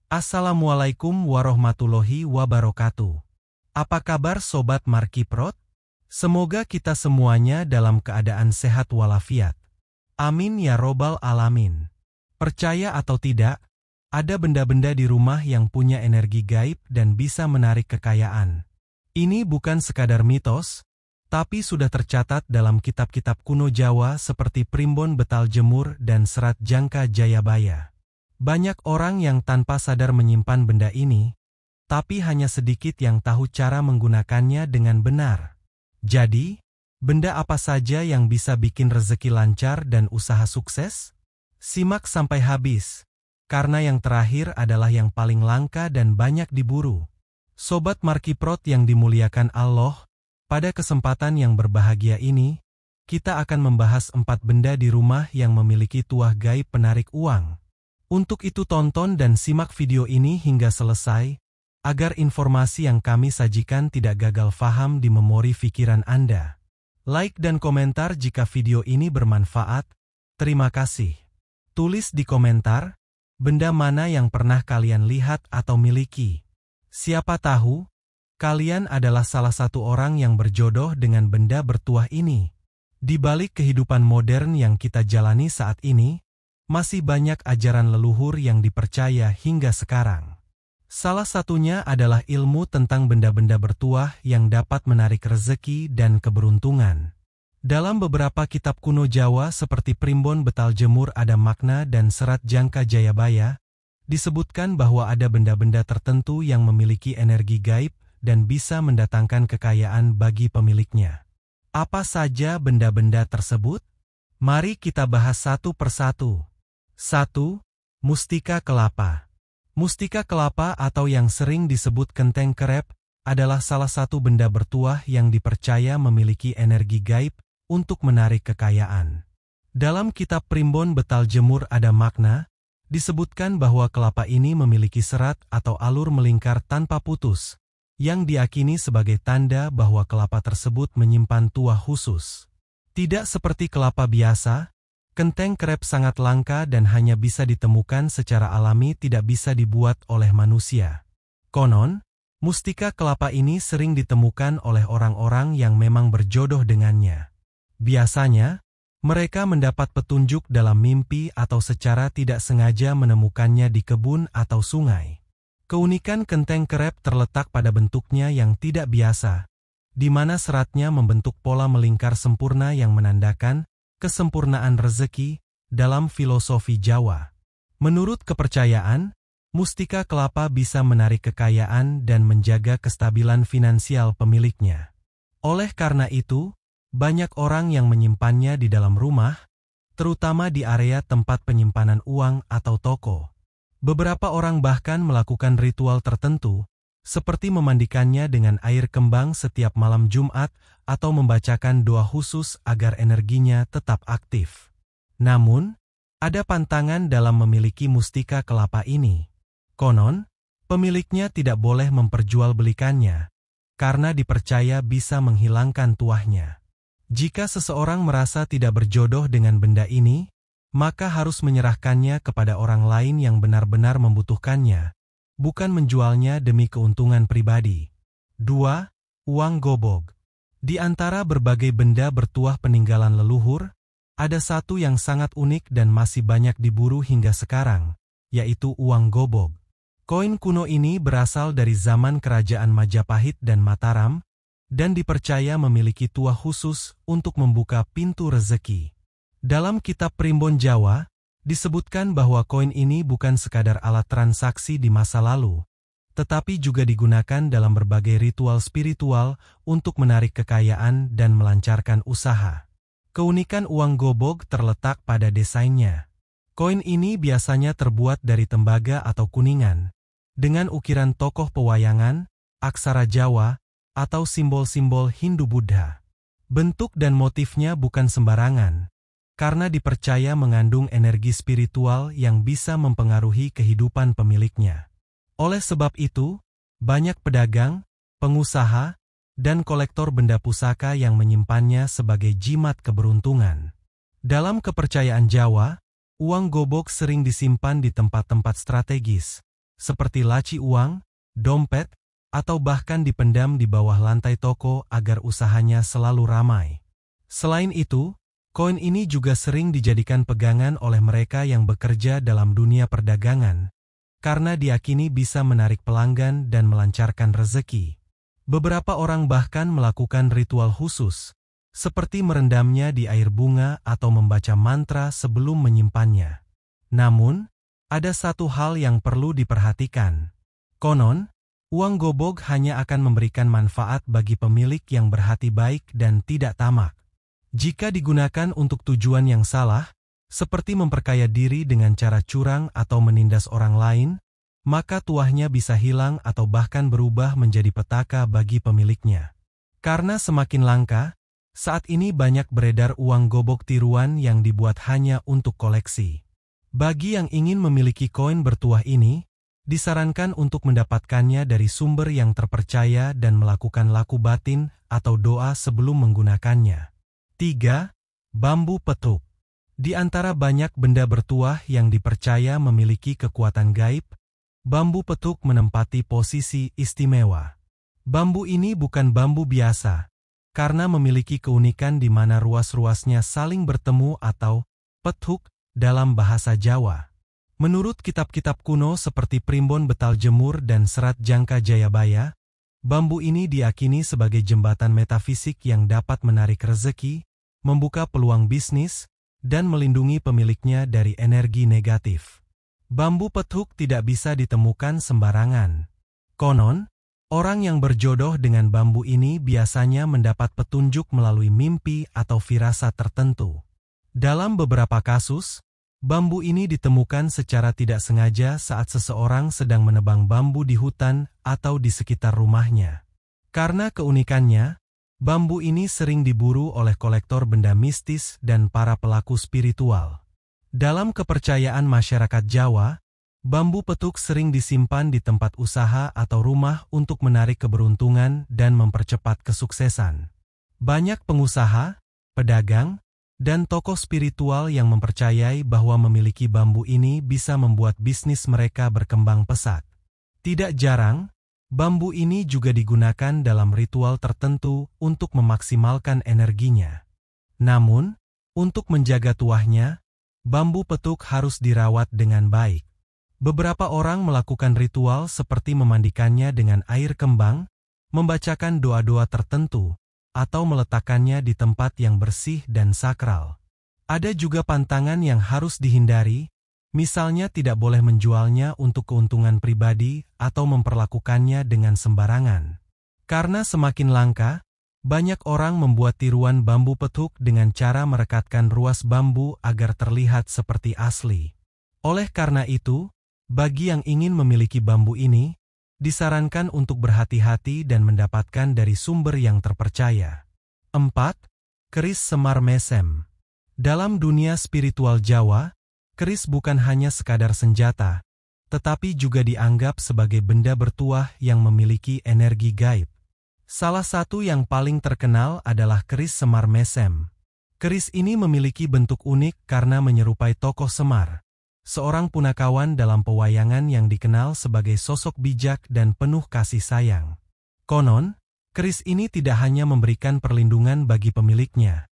Assalamualaikum warahmatullahi wabarakatuh. Apa kabar Sobat Markiprot? Semoga kita semuanya dalam keadaan sehat walafiat. Amin ya robbal alamin. Percaya atau tidak, ada benda-benda di rumah yang punya energi gaib dan bisa menarik kekayaan. Ini bukan sekadar mitos, tapi sudah tercatat dalam kitab-kitab kuno Jawa seperti Primbon Betal Jemur dan Serat Jangka Jayabaya. Banyak orang yang tanpa sadar menyimpan benda ini, tapi hanya sedikit yang tahu cara menggunakannya dengan benar. Jadi, benda apa saja yang bisa bikin rezeki lancar dan usaha sukses? Simak sampai habis, karena yang terakhir adalah yang paling langka dan banyak diburu. Sobat Markiprot yang dimuliakan Allah, pada kesempatan yang berbahagia ini, kita akan membahas 4 benda di rumah yang memiliki tuah gaib penarik uang. Untuk itu tonton dan simak video ini hingga selesai, agar informasi yang kami sajikan tidak gagal faham di memori pikiran Anda. Like dan komentar jika video ini bermanfaat. Terima kasih. Tulis di komentar, benda mana yang pernah kalian lihat atau miliki. Siapa tahu, kalian adalah salah satu orang yang berjodoh dengan benda bertuah ini. Di balik kehidupan modern yang kita jalani saat ini, masih banyak ajaran leluhur yang dipercaya hingga sekarang. Salah satunya adalah ilmu tentang benda-benda bertuah yang dapat menarik rezeki dan keberuntungan. Dalam beberapa kitab kuno Jawa seperti Primbon Betal Jemur Ada Makna dan Serat Jangka Jayabaya, disebutkan bahwa ada benda-benda tertentu yang memiliki energi gaib dan bisa mendatangkan kekayaan bagi pemiliknya. Apa saja benda-benda tersebut? Mari kita bahas satu persatu. 1. Mustika kelapa. Mustika kelapa atau yang sering disebut kenteng kerep adalah salah satu benda bertuah yang dipercaya memiliki energi gaib untuk menarik kekayaan. Dalam kitab Primbon Betal Jemur Ada Makna, disebutkan bahwa kelapa ini memiliki serat atau alur melingkar tanpa putus, yang diyakini sebagai tanda bahwa kelapa tersebut menyimpan tuah khusus. Tidak seperti kelapa biasa, kenteng kerep sangat langka dan hanya bisa ditemukan secara alami, tidak bisa dibuat oleh manusia. Konon, mustika kelapa ini sering ditemukan oleh orang-orang yang memang berjodoh dengannya. Biasanya, mereka mendapat petunjuk dalam mimpi atau secara tidak sengaja menemukannya di kebun atau sungai. Keunikan kenteng kerep terletak pada bentuknya yang tidak biasa, di mana seratnya membentuk pola melingkar sempurna yang menandakan kesempurnaan rezeki dalam filosofi Jawa. Menurut kepercayaan, mustika kelapa bisa menarik kekayaan dan menjaga kestabilan finansial pemiliknya. Oleh karena itu, banyak orang yang menyimpannya di dalam rumah, terutama di area tempat penyimpanan uang atau toko. Beberapa orang bahkan melakukan ritual tertentu, seperti memandikannya dengan air kembang setiap malam Jumat atau membacakan doa khusus agar energinya tetap aktif. Namun, ada pantangan dalam memiliki mustika kelapa ini. Konon, pemiliknya tidak boleh memperjualbelikannya, karena dipercaya bisa menghilangkan tuahnya. Jika seseorang merasa tidak berjodoh dengan benda ini, maka harus menyerahkannya kepada orang lain yang benar-benar membutuhkannya, bukan menjualnya demi keuntungan pribadi. 2. Uang gobog. Di antara berbagai benda bertuah peninggalan leluhur, ada satu yang sangat unik dan masih banyak diburu hingga sekarang, yaitu uang gobog. Koin kuno ini berasal dari zaman Kerajaan Majapahit dan Mataram, dan dipercaya memiliki tuah khusus untuk membuka pintu rezeki. Dalam kitab Primbon Jawa, disebutkan bahwa koin ini bukan sekadar alat transaksi di masa lalu, tetapi juga digunakan dalam berbagai ritual spiritual untuk menarik kekayaan dan melancarkan usaha. Keunikan uang gobog terletak pada desainnya. Koin ini biasanya terbuat dari tembaga atau kuningan, dengan ukiran tokoh pewayangan, aksara Jawa, atau simbol-simbol Hindu-Buddha. Bentuk dan motifnya bukan sembarangan, karena dipercaya mengandung energi spiritual yang bisa mempengaruhi kehidupan pemiliknya. Oleh sebab itu, banyak pedagang, pengusaha, dan kolektor benda pusaka yang menyimpannya sebagai jimat keberuntungan. Dalam kepercayaan Jawa, uang gobog sering disimpan di tempat-tempat strategis, seperti laci uang, dompet, atau bahkan dipendam di bawah lantai toko agar usahanya selalu ramai. Selain itu, koin ini juga sering dijadikan pegangan oleh mereka yang bekerja dalam dunia perdagangan, karena diyakini bisa menarik pelanggan dan melancarkan rezeki. Beberapa orang bahkan melakukan ritual khusus, seperti merendamnya di air bunga atau membaca mantra sebelum menyimpannya. Namun, ada satu hal yang perlu diperhatikan. Konon, uang gobok hanya akan memberikan manfaat bagi pemilik yang berhati baik dan tidak tamak. Jika digunakan untuk tujuan yang salah, seperti memperkaya diri dengan cara curang atau menindas orang lain, maka tuahnya bisa hilang atau bahkan berubah menjadi petaka bagi pemiliknya. Karena semakin langka, saat ini banyak beredar uang gobok tiruan yang dibuat hanya untuk koleksi. Bagi yang ingin memiliki koin bertuah ini, disarankan untuk mendapatkannya dari sumber yang terpercaya dan melakukan laku batin atau doa sebelum menggunakannya. 3. Bambu petuk. Di antara banyak benda bertuah yang dipercaya memiliki kekuatan gaib, bambu petuk menempati posisi istimewa. Bambu ini bukan bambu biasa, karena memiliki keunikan di mana ruas-ruasnya saling bertemu atau petuk dalam bahasa Jawa. Menurut kitab-kitab kuno seperti Primbon Betal Jemur dan Serat Jangka Jayabaya, bambu ini diyakini sebagai jembatan metafisik yang dapat menarik rezeki, membuka peluang bisnis, dan melindungi pemiliknya dari energi negatif. Bambu petuk tidak bisa ditemukan sembarangan. Konon, orang yang berjodoh dengan bambu ini biasanya mendapat petunjuk melalui mimpi atau firasat tertentu. Dalam beberapa kasus, bambu ini ditemukan secara tidak sengaja saat seseorang sedang menebang bambu di hutan atau di sekitar rumahnya. Karena keunikannya, bambu ini sering diburu oleh kolektor benda mistis dan para pelaku spiritual. Dalam kepercayaan masyarakat Jawa, bambu petuk sering disimpan di tempat usaha atau rumah untuk menarik keberuntungan dan mempercepat kesuksesan. Banyak pengusaha, pedagang, dan tokoh spiritual yang mempercayai bahwa memiliki bambu ini bisa membuat bisnis mereka berkembang pesat. Tidak jarang, bambu ini juga digunakan dalam ritual tertentu untuk memaksimalkan energinya. Namun, untuk menjaga tuahnya, bambu petuk harus dirawat dengan baik. Beberapa orang melakukan ritual seperti memandikannya dengan air kembang, membacakan doa-doa tertentu, atau meletakkannya di tempat yang bersih dan sakral. Ada juga pantangan yang harus dihindari, misalnya tidak boleh menjualnya untuk keuntungan pribadi atau memperlakukannya dengan sembarangan. Karena semakin langka, banyak orang membuat tiruan bambu petuk dengan cara merekatkan ruas bambu agar terlihat seperti asli. Oleh karena itu, bagi yang ingin memiliki bambu ini, disarankan untuk berhati-hati dan mendapatkan dari sumber yang terpercaya. 4. Keris Semar Mesem. Dalam dunia spiritual Jawa, keris bukan hanya sekadar senjata, tetapi juga dianggap sebagai benda bertuah yang memiliki energi gaib. Salah satu yang paling terkenal adalah keris Semar Mesem. Keris ini memiliki bentuk unik karena menyerupai tokoh Semar, seorang punakawan dalam pewayangan yang dikenal sebagai sosok bijak dan penuh kasih sayang. Konon, keris ini tidak hanya memberikan perlindungan bagi pemiliknya,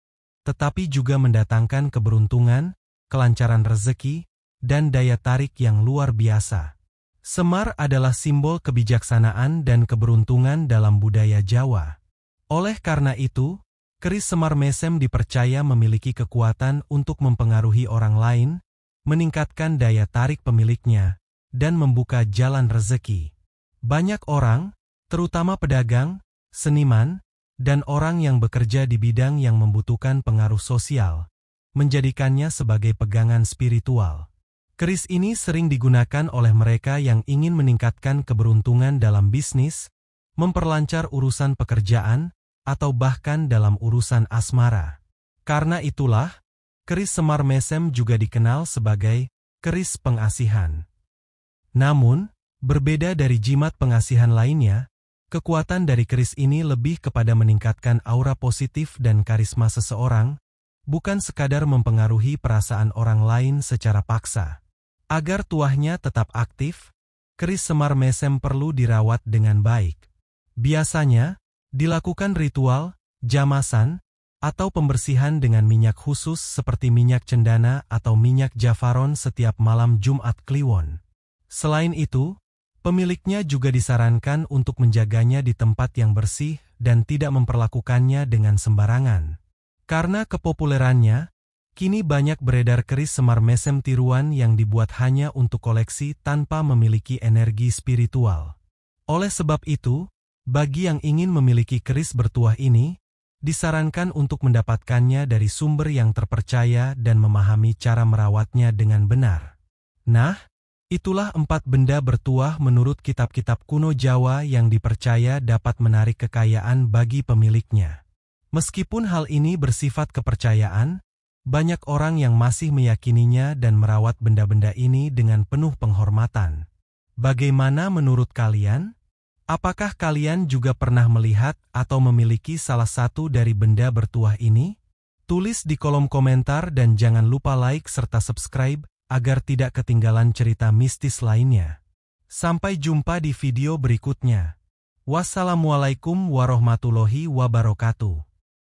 tetapi juga mendatangkan keberuntungan, kelancaran rezeki, dan daya tarik yang luar biasa. Semar adalah simbol kebijaksanaan dan keberuntungan dalam budaya Jawa. Oleh karena itu, keris Semar Mesem dipercaya memiliki kekuatan untuk mempengaruhi orang lain, meningkatkan daya tarik pemiliknya, dan membuka jalan rezeki. Banyak orang, terutama pedagang, seniman, dan orang yang bekerja di bidang yang membutuhkan pengaruh sosial, menjadikannya sebagai pegangan spiritual. Keris ini sering digunakan oleh mereka yang ingin meningkatkan keberuntungan dalam bisnis, memperlancar urusan pekerjaan, atau bahkan dalam urusan asmara. Karena itulah, keris Semar Mesem juga dikenal sebagai keris pengasihan. Namun, berbeda dari jimat pengasihan lainnya, kekuatan dari keris ini lebih kepada meningkatkan aura positif dan karisma seseorang, bukan sekadar mempengaruhi perasaan orang lain secara paksa. Agar tuahnya tetap aktif, keris semar mesem perlu dirawat dengan baik. Biasanya, dilakukan ritual, jamasan, atau pembersihan dengan minyak khusus seperti minyak cendana atau minyak jafaron setiap malam Jumat Kliwon. Selain itu, pemiliknya juga disarankan untuk menjaganya di tempat yang bersih dan tidak memperlakukannya dengan sembarangan. Karena kepopulerannya, kini banyak beredar keris semar mesem tiruan yang dibuat hanya untuk koleksi tanpa memiliki energi spiritual. Oleh sebab itu, bagi yang ingin memiliki keris bertuah ini, disarankan untuk mendapatkannya dari sumber yang terpercaya dan memahami cara merawatnya dengan benar. Nah, itulah 4 benda bertuah menurut kitab-kitab kuno Jawa yang dipercaya dapat menarik kekayaan bagi pemiliknya. Meskipun hal ini bersifat kepercayaan, banyak orang yang masih meyakininya dan merawat benda-benda ini dengan penuh penghormatan. Bagaimana menurut kalian? Apakah kalian juga pernah melihat atau memiliki salah satu dari benda bertuah ini? Tulis di kolom komentar dan jangan lupa like serta subscribe agar tidak ketinggalan cerita mistis lainnya. Sampai jumpa di video berikutnya. Wassalamualaikum warahmatullahi wabarakatuh.